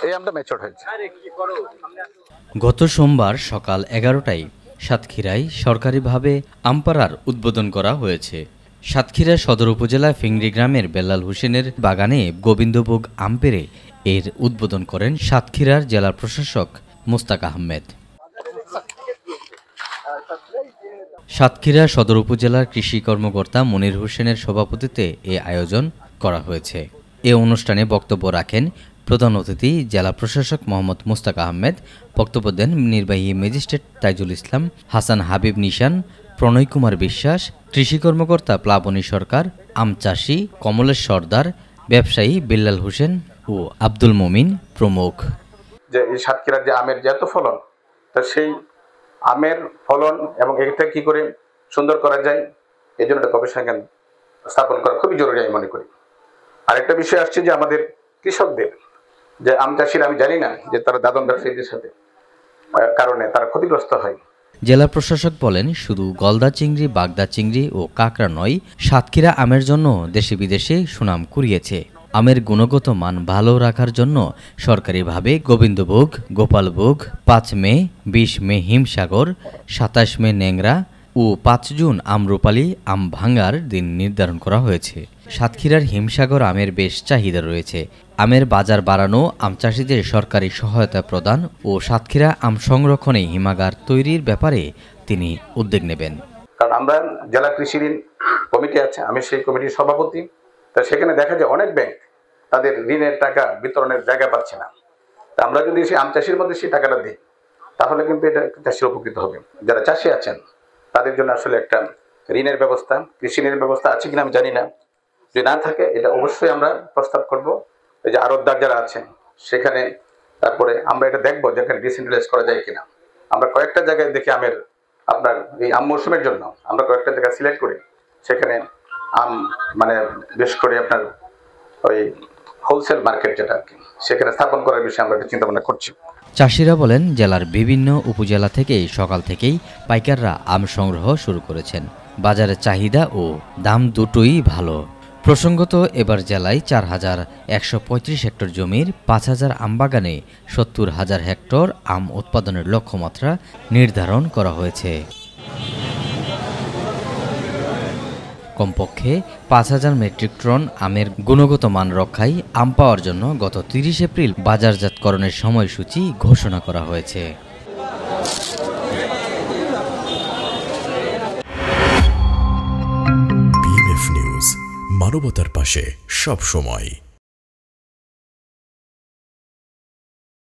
এই আমটা ম্যাচিউরড হয়েছে। গত সোমবার সকাল 11টায় সাতক্ষীরায় সরকারিভাবে আম পাড়ার উদ্বোধন করা হয়েছে। সাতক্ষীরা সদর উপজেলা ফিংড়ি গ্রামের বেল্লাল হোসেনের বাগানে গোবিন্দভোগ আম পেড়ে এর উদ্বোধন করেন সাতক্ষীরার জেলা প্রশাসক মোস্তাক আহমেদ। সাতক্ষীরা সদর উপজেলার কৃষি কর্মকর্তা মনির হোসেনের সভাপতিত্বে এ আয়োজন করা হয়েছে। এ অনুষ্ঠানে বক্তব্য রাখেন প্রধান অতিথি জেলা প্রশাসক মোহাম্মদ মোস্তাক আহমেদ। বক্তব্য দেন নির্বাহী ম্যাজিস্ট্রেট তাইজুল ইসলাম, হাসান হাবিব নিশান, প্রণয় কুমার বিশ্বাস, কৃষি কর্মকর্তা প্লাবনী সরকার, আম চাষী কমলেশ সর্দার, ব্যবসায়ী বিল্লাল হোসেন ও আব্দুল মমিন প্রমুখ। যে এই সাতক্ষীরার যে আমের যে এত ফলন, তা সেই আমের ফলন এবং এটা কি করে সুন্দর করা যায় এই জন্য একটা গবেষণা কেন্দ্র স্থাপন করা খুবই জরুরি আমি মনে করি। আরেকটা বিষয় আসছে যে আমাদের কৃষকদের যে আম চাষিরা, আমি জানি না যে তারা দাদন ব্যবসায়ীদের সাথে কারণে তারা ক্ষতিগ্রস্ত হয়। জেলা প্রশাসক বলেন, শুধু গলদা চিংড়ি, বাগদা চিংড়ি ও কাঁকড়া নয়, সাতক্ষীরা আমের জন্য দেশে বিদেশে সুনাম কুড়িয়েছে। আমের গুণগত মান ভালো রাখার জন্য সরকারিভাবে গোবিন্দভোগ, গোপালভোগ, 5 মে, 20 মে হিমসাগর, 27 মে ন্যাংরা ও 5 জুন আমরুপালি আম ভাঙার দিন নির্ধারণ করা হয়েছে। সাতক্ষীরার হিমসাগর আমের বেশ চাহিদা রয়েছে। আমের বাজার বাড়ানো, আম চাষিদের সরকারি সহায়তা প্রদান ও সাতক্ষীরা আম সংরক্ষণে হিমাগার তৈরির ব্যাপারে তিনি উদ্যোগ নেবেন। কারণ আমরা জেলা কৃষি ঋণ কমিটি আছে, আমি সেই কমিটির সভাপতি। তা সেখানে দেখা যায় অনেক ব্যাংক তাদের ঋণের টাকা বিতরণের জায়গা পাচ্ছে না। আমরা যদি সেই আম চাষির মধ্যে সেই টাকাটা দিই তাহলে কিন্তু এটা চাষির উপকৃত হবে। যারা চাষি আছেন তাদের জন্য আসলে একটা ঋণের ব্যবস্থা, কৃষি ঋণের ব্যবস্থা আছে কিনা আমি জানি না। যদি না থাকে এটা অবশ্যই আমরা প্রস্তাব করব। এই যে আড়তদার যারা আছেন সেখানে, তারপরে আমরা এটা দেখবো যেখানে ডিসেন্ট্রালাইজ করা যায় কিনা। আমরা কয়েকটা জায়গায় দেখি আমের আপনার এই আম মৌসুমের জন্য আমরা কয়েকটা জায়গা সিলেক্ট করি, সেখানে আম মানে বিশেষ করে আপনার ওই হোলসেল মার্কেট যেটা আর কি, সেখানে স্থাপন করার বিষয়ে আমরা চিন্তা ভাবনা করছি। চাষিরা বলেন, জেলার বিভিন্ন উপজেলা থেকে সকাল থেকেই পাইকাররা আম সংগ্রহ শুরু করেছেন। বাজারের চাহিদা ও দাম দুটোই ভালো। প্রসঙ্গত, এবার জেলায় 4135 হেক্টর জমির 5000 আমবাগানে 70,000 হেক্টর আম উৎপাদনের লক্ষ্যমাত্রা নির্ধারণ করা হয়েছে। কমপক্ষে 5000 মেট্রিক টন আমের গুণগত মান রক্ষায় আম পাওয়ার জন্য গত 30 এপ্রিল বাজারজাতকরণের সময়সূচি ঘোষণা করা হয়েছে। বিএমএফ নিউজ, মানবতার পাশে সব সময়।